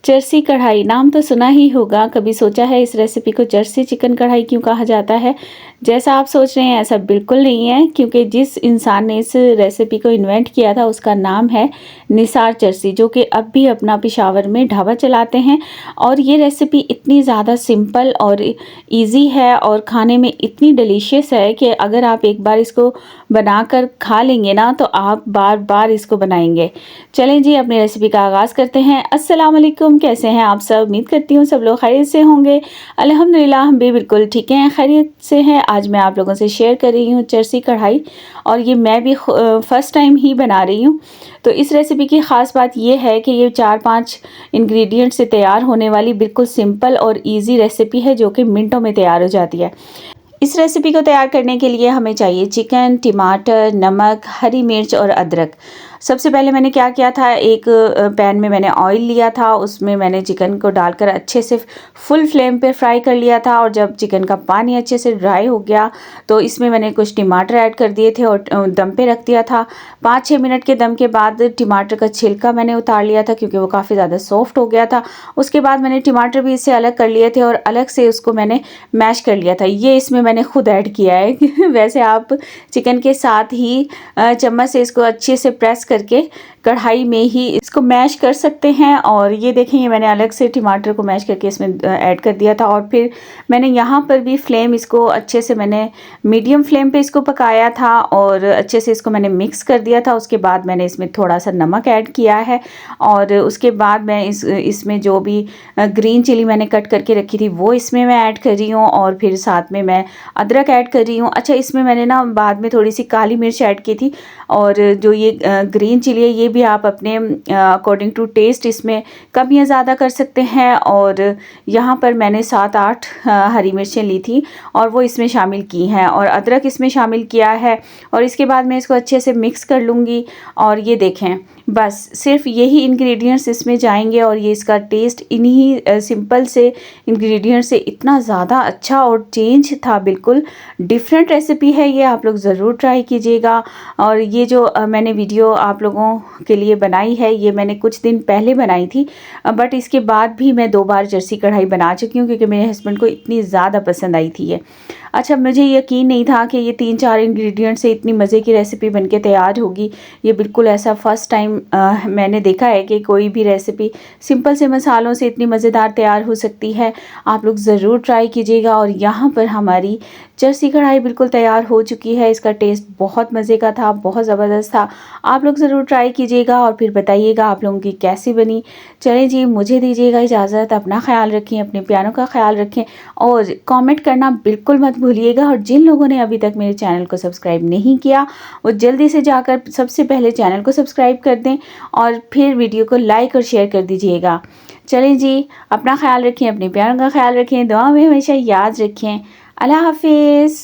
चरसी कढ़ाई नाम तो सुना ही होगा, कभी सोचा है इस रेसिपी को चरसी चिकन कढ़ाई क्यों कहा जाता है? जैसा आप सोच रहे हैं ऐसा बिल्कुल नहीं है, क्योंकि जिस इंसान ने इस रेसिपी को इन्वेंट किया था उसका नाम है निसार चरसी, जो कि अब भी अपना पेशावर में ढाबा चलाते हैं। और ये रेसिपी इतनी ज़्यादा सिंपल और इजी है और खाने में इतनी डिलीशियस है कि अगर आप एक बार इसको बनाकर खा लेंगे ना तो आप बार बार इसको बनाएंगे। चलें जी, अपनी रेसिपी का आगाज़ करते हैं। अस्सलाम वालेकुम, कैसे हैं आप सब? उम्मीद करती हूँ सब लोग खैरियत से होंगे। अल्हम्दुलिल्लाह हम भी बिल्कुल ठीक हैं, खैरियत से हैं। आज मैं आप लोगों से शेयर कर रही हूँ चरसी कढ़ाई, और ये मैं भी फ़र्स्ट टाइम ही बना रही हूँ। तो इस रेसिपी की ख़ास बात ये है कि ये 4-5 इंग्रेडिएंट से तैयार होने वाली बिल्कुल सिंपल और ईजी रेसिपी है, जो कि मिनटों में तैयार हो जाती है। इस रेसिपी को तैयार करने के लिए हमें चाहिए चिकन, टमाटर, नमक, हरी मिर्च और अदरक। सबसे पहले मैंने क्या किया था, एक पैन में मैंने ऑयल लिया था, उसमें मैंने चिकन को डालकर अच्छे से फुल फ्लेम पे फ्राई कर लिया था। और जब चिकन का पानी अच्छे से ड्राई हो गया तो इसमें मैंने कुछ टमाटर ऐड कर दिए थे और दम पे रख दिया था। 5-6 मिनट के दम के बाद टमाटर का छिलका मैंने उतार लिया था, क्योंकि वो काफ़ी ज़्यादा सॉफ्ट हो गया था। उसके बाद मैंने टमाटर भी इससे अलग कर लिए थे और अलग से उसको मैंने मैश कर लिया था। ये इसमें मैंने खुद ऐड किया है वैसे आप चिकन के साथ ही चम्मच से इसको अच्छे से प्रेस करके कढ़ाई में ही इसको मैश कर सकते हैं। और ये देखें, ये मैंने अलग से टमाटर को मैश करके इसमें ऐड कर दिया था। और फिर मैंने यहाँ पर भी फ्लेम इसको अच्छे से मैंने मीडियम फ्लेम पे इसको पकाया था और अच्छे से इसको मैंने मिक्स कर दिया था। उसके बाद मैंने इसमें थोड़ा सा नमक ऐड किया है और उसके बाद मैं इसमें जो भी ग्रीन चिली मैंने कट करके रखी थी वो इसमें मैं ऐड कर रही हूँ, और फिर साथ में मैं अदरक ऐड कर रही हूँ। अच्छा, इसमें मैंने ना बाद में थोड़ी सी काली मिर्च ऐड की थी, और जो ये ग्रीन चिली है ये भी आप अपने अकॉर्डिंग टू टेस्ट इसमें कम या ज़्यादा कर सकते हैं। और यहाँ पर मैंने 7-8 हरी मिर्चें ली थी और वो इसमें शामिल की हैं, और अदरक इसमें शामिल किया है। और इसके बाद मैं इसको अच्छे से मिक्स कर लूँगी। और ये देखें, बस सिर्फ यही इंग्रेडिएंट्स इसमें जाएंगे और ये इसका टेस्ट इन्हीं सिंपल से इंग्रेडिएंट्स से इतना ज़्यादा अच्छा और चेंज था। बिल्कुल डिफरेंट रेसिपी है ये, आप लोग ज़रूर ट्राई कीजिएगा। और ये जो मैंने वीडियो आप लोगों के लिए बनाई है, ये मैंने कुछ दिन पहले बनाई थी, बट इसके बाद भी मैं 2 बार चरसी कढ़ाई बना चुकी हूँ, क्योंकि मेरे हस्बैंड को इतनी ज़्यादा पसंद आई थी ये। अच्छा, मुझे यकीन नहीं था कि ये 3-4 इंग्रेडिएंट से इतनी मज़े की रेसिपी बनके तैयार होगी। ये बिल्कुल ऐसा फ़र्स्ट टाइम मैंने देखा है कि कोई भी रेसिपी सिंपल से मसालों से इतनी मज़ेदार तैयार हो सकती है। आप लोग ज़रूर ट्राई कीजिएगा। और यहाँ पर हमारी चरसी कढ़ाई बिल्कुल तैयार हो चुकी है। इसका टेस्ट बहुत मज़े का था, बहुत ज़बरदस्त था। आप लोग ज़रूर ट्राई कीजिएगा और फिर बताइएगा आप लोगों की कैसी बनी। चलें जी, मुझे दीजिएगा इजाज़त। अपना ख्याल रखें, अपने प्यारों का ख्याल रखें और कमेंट करना बिल्कुल मत भूलिएगा। और जिन लोगों ने अभी तक मेरे चैनल को सब्सक्राइब नहीं किया वो जल्दी से जाकर सबसे पहले चैनल को सब्सक्राइब कर दें और फिर वीडियो को लाइक और शेयर कर दीजिएगा। चलें जी, अपना ख्याल रखें, अपने प्यारों का ख्याल रखें, दुआ में हमेशा याद रखें। अल्लाह हाफिज़।